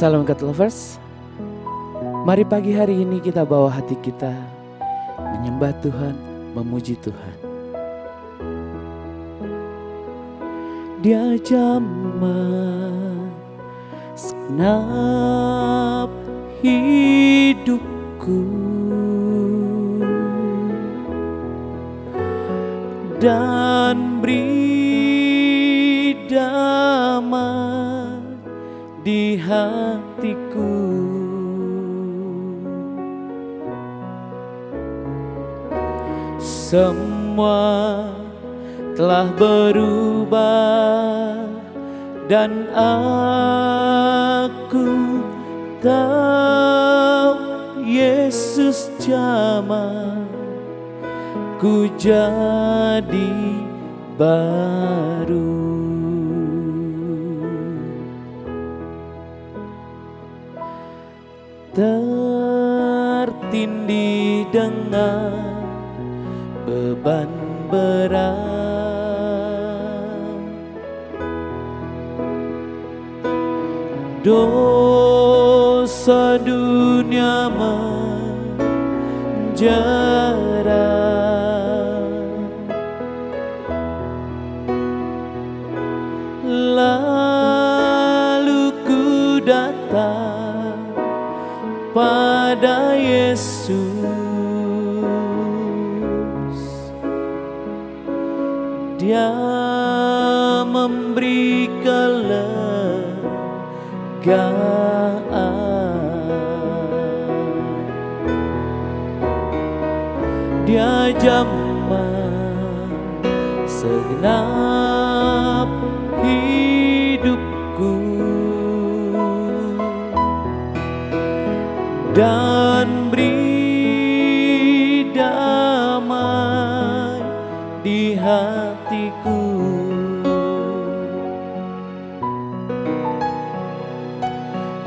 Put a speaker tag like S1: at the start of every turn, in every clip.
S1: Salam God Lovers. Mari pagi hari ini kita bawa hati kita menyembah Tuhan, memuji Tuhan. Dia jamah segenap hidupku dan beri damai di hatiku. Semua telah berubah dan aku tahu Yesus jamah ku jadi baru. Tertindih dengan beban berat, dosa dunia menjara, lalu ku datang pada Yesus. Dia memberi kelegaan. Dia jamah segenap hidupku dan beri damai di hatiku.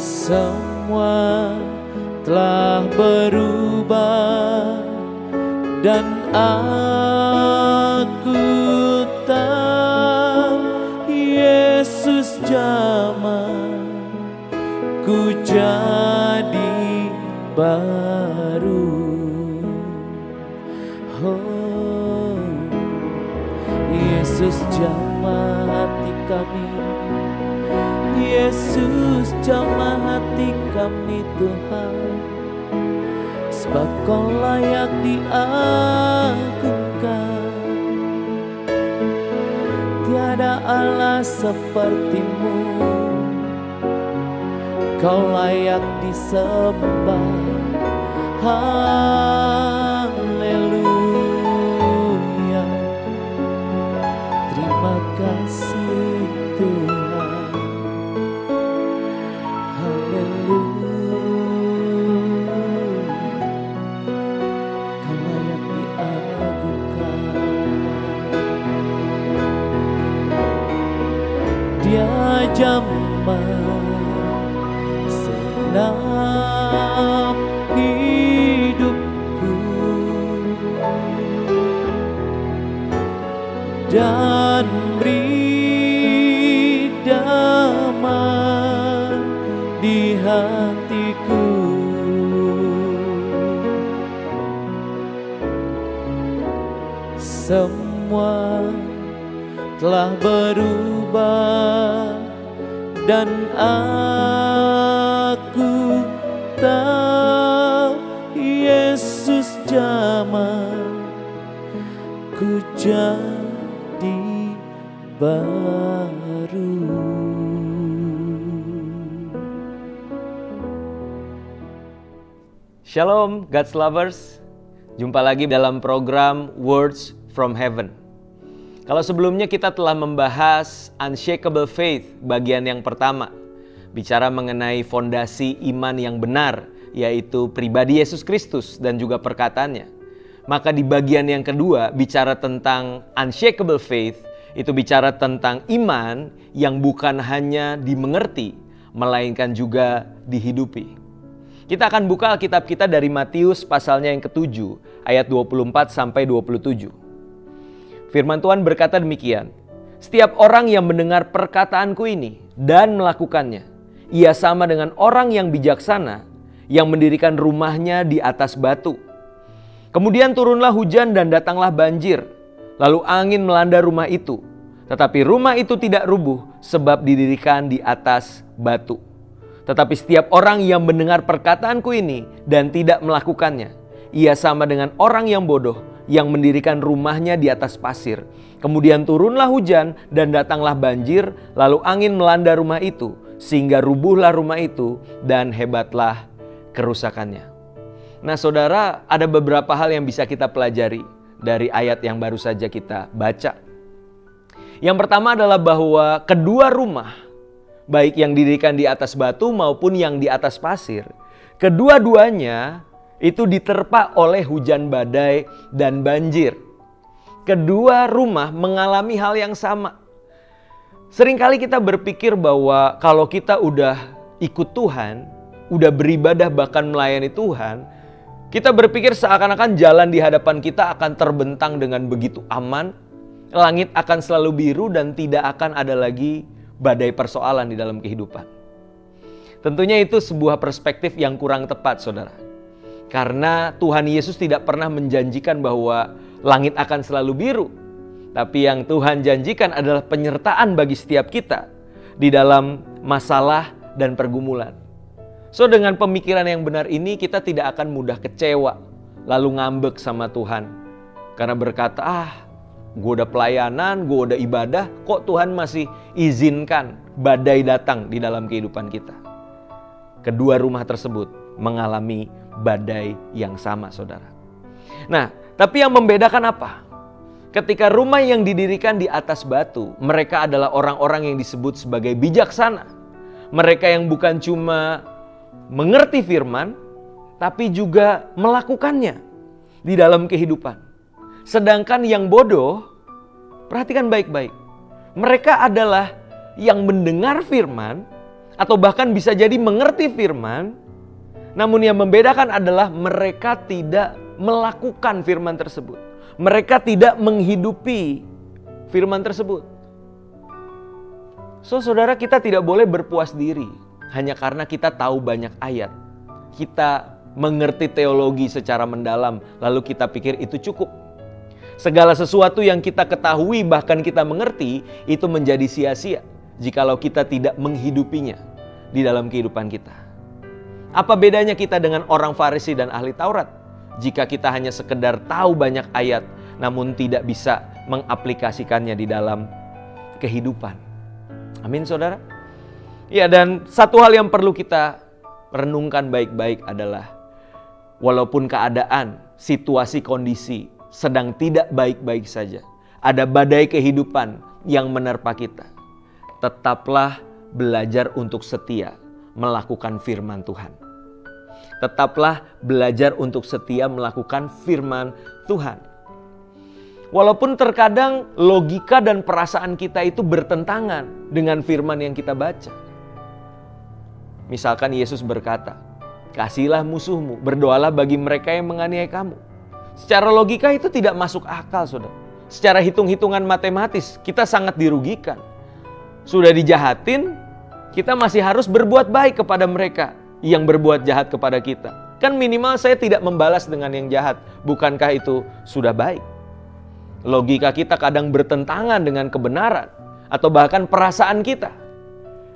S1: Semua telah berubah dan aku tahu Yesus jamah ku jadi baru. Oh, Yesus jamah hati kami, Yesus jamah hati kami Tuhan, sebab Kau layak diagungkan. Tiada Allah seperti-Mu, Kau layak disembah. Haleluya, terima kasih Tuhan. Haleluya, Kau layak diagungkan. Dia jamah segenap hidupku dan beri damai di hatiku. Semua telah berubah dan aku tahu Yesus jamah ku jadi baru.
S2: Shalom God's Lovers, jumpa lagi dalam program Words from Heaven. Kalau sebelumnya kita telah membahas Unshakable Faith bagian yang pertama, bicara mengenai fondasi iman yang benar, yaitu pribadi Yesus Kristus dan juga perkataannya. Maka di bagian yang kedua, bicara tentang Unshakable Faith, itu bicara tentang iman yang bukan hanya dimengerti, melainkan juga dihidupi. Kita akan buka Alkitab kita dari Matius pasalnya yang ke-7, ayat 24 sampai 27. Firman Tuhan berkata demikian, "Setiap orang yang mendengar perkataanku ini dan melakukannya, Ia sama dengan orang yang bijaksana yang mendirikan rumahnya di atas batu. Kemudian turunlah hujan dan datanglah banjir, lalu angin melanda rumah itu. Tetapi rumah itu tidak rubuh sebab didirikan di atas batu. Tetapi setiap orang yang mendengar perkataanku ini dan tidak melakukannya, ia sama dengan orang yang bodoh yang mendirikan rumahnya di atas pasir. Kemudian turunlah hujan dan datanglah banjir, lalu angin melanda rumah itu, sehingga rubuhlah rumah itu dan hebatlah kerusakannya. Nah saudara, ada beberapa hal yang bisa kita pelajari dari ayat yang baru saja kita baca. Yang pertama adalah bahwa kedua rumah, baik yang didirikan di atas batu maupun yang di atas pasir, kedua-duanya itu diterpa oleh hujan badai dan banjir. Kedua rumah mengalami hal yang sama. Seringkali kita berpikir bahwa kalau kita udah ikut Tuhan, udah beribadah bahkan melayani Tuhan, kita berpikir seakan-akan jalan di hadapan kita akan terbentang dengan begitu aman, langit akan selalu biru dan tidak akan ada lagi badai persoalan di dalam kehidupan. Tentunya itu sebuah perspektif yang kurang tepat, saudara. Karena Tuhan Yesus tidak pernah menjanjikan bahwa langit akan selalu biru. Tapi yang Tuhan janjikan adalah penyertaan bagi setiap kita di dalam masalah dan pergumulan. So dengan pemikiran yang benar ini kita tidak akan mudah kecewa lalu ngambek sama Tuhan. Karena berkata, gue udah pelayanan, gue udah ibadah, kok Tuhan masih izinkan badai datang di dalam kehidupan kita. Kedua rumah tersebut mengalami badai yang sama, saudara. Nah, tapi yang membedakan apa? Ketika rumah yang didirikan di atas batu, mereka adalah orang-orang yang disebut sebagai bijaksana. Mereka yang bukan cuma mengerti firman, tapi juga melakukannya di dalam kehidupan. Sedangkan yang bodoh, perhatikan baik-baik. Mereka adalah yang mendengar firman, atau bahkan bisa jadi mengerti firman, namun yang membedakan adalah mereka tidak melakukan firman tersebut. Mereka tidak menghidupi firman tersebut. So, saudara, kita tidak boleh berpuas diri hanya karena kita tahu banyak ayat. Kita mengerti teologi secara mendalam, lalu kita pikir itu cukup. Segala sesuatu yang kita ketahui bahkan kita mengerti, itu menjadi sia-sia jikalau kita tidak menghidupinya di dalam kehidupan kita. Apa bedanya kita dengan orang Farisi dan ahli Taurat? Jika kita hanya sekedar tahu banyak ayat, namun tidak bisa mengaplikasikannya di dalam kehidupan. Amin, saudara? Ya, dan satu hal yang perlu kita renungkan baik-baik adalah walaupun keadaan, situasi, kondisi sedang tidak baik-baik saja, ada badai kehidupan yang menerpa kita, tetaplah belajar untuk setia melakukan firman Tuhan. Tetaplah belajar untuk setia melakukan firman Tuhan. Walaupun terkadang logika dan perasaan kita itu bertentangan dengan firman yang kita baca. Misalkan Yesus berkata, "Kasihilah musuhmu, berdoalah bagi mereka yang menganiaya kamu." Secara logika itu tidak masuk akal, saudara. Secara hitung-hitungan matematis, kita sangat dirugikan. Sudah dijahatin, kita masih harus berbuat baik kepada mereka yang berbuat jahat kepada kita. Kan minimal saya tidak membalas dengan yang jahat. Bukankah itu sudah baik? Logika kita kadang bertentangan dengan kebenaran atau bahkan perasaan kita.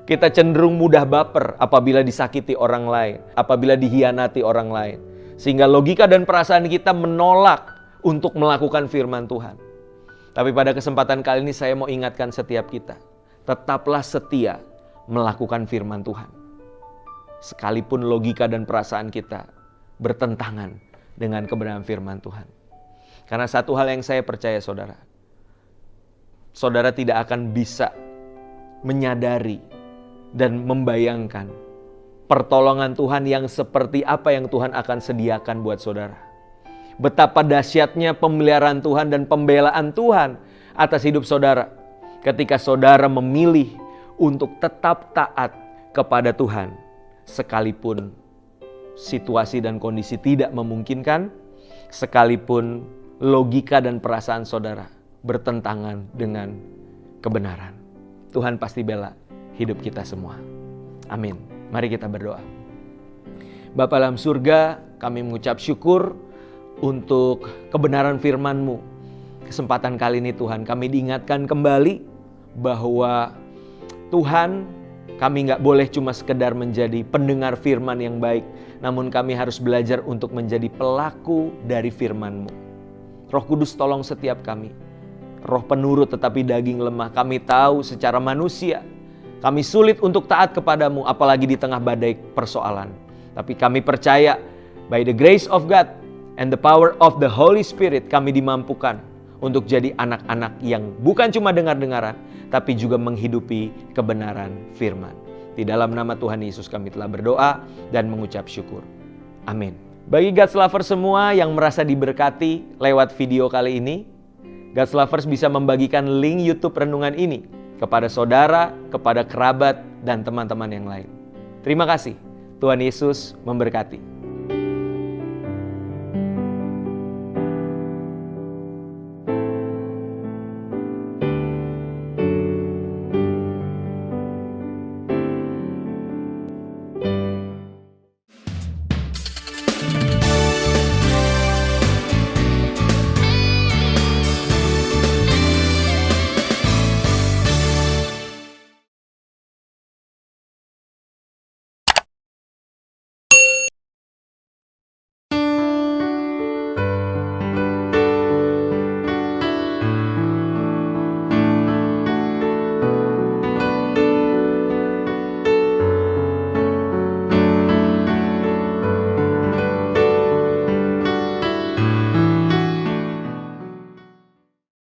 S2: Kita cenderung mudah baper apabila disakiti orang lain, apabila dihianati orang lain. Sehingga logika dan perasaan kita menolak untuk melakukan firman Tuhan. Tapi pada kesempatan kali ini saya mau ingatkan setiap kita, tetaplah setia melakukan firman Tuhan. Sekalipun logika dan perasaan kita bertentangan dengan kebenaran firman Tuhan. Karena satu hal yang saya percaya, saudara, saudara tidak akan bisa menyadari dan membayangkan pertolongan Tuhan yang seperti apa yang Tuhan akan sediakan buat saudara. Betapa dahsyatnya pemeliharaan Tuhan dan pembelaan Tuhan atas hidup saudara ketika saudara memilih untuk tetap taat kepada Tuhan, sekalipun situasi dan kondisi tidak memungkinkan, sekalipun logika dan perasaan saudara bertentangan dengan kebenaran. Tuhan pasti bela hidup kita semua. Amin. Mari kita berdoa. Bapa dalam surga, kami mengucap syukur untuk kebenaran firman-Mu. Kesempatan kali ini Tuhan, kami diingatkan kembali bahwa Tuhan, kami nggak boleh cuma sekedar menjadi pendengar firman yang baik, namun kami harus belajar untuk menjadi pelaku dari firman-Mu. Roh Kudus tolong setiap kami. Roh penurut tetapi daging lemah. Kami tahu secara manusia, kami sulit untuk taat kepadamu, apalagi di tengah badai persoalan. Tapi kami percaya, by the grace of God and the power of the Holy Spirit, kami dimampukan untuk jadi anak-anak yang bukan cuma dengar-dengaran, tapi juga menghidupi kebenaran firman. Di dalam nama Tuhan Yesus kami telah berdoa dan mengucap syukur. Amin. Bagi God's Lovers semua yang merasa diberkati lewat video kali ini, God's Lovers bisa membagikan link YouTube renungan ini kepada saudara, kepada kerabat, dan teman-teman yang lain. Terima kasih. Tuhan Yesus memberkati.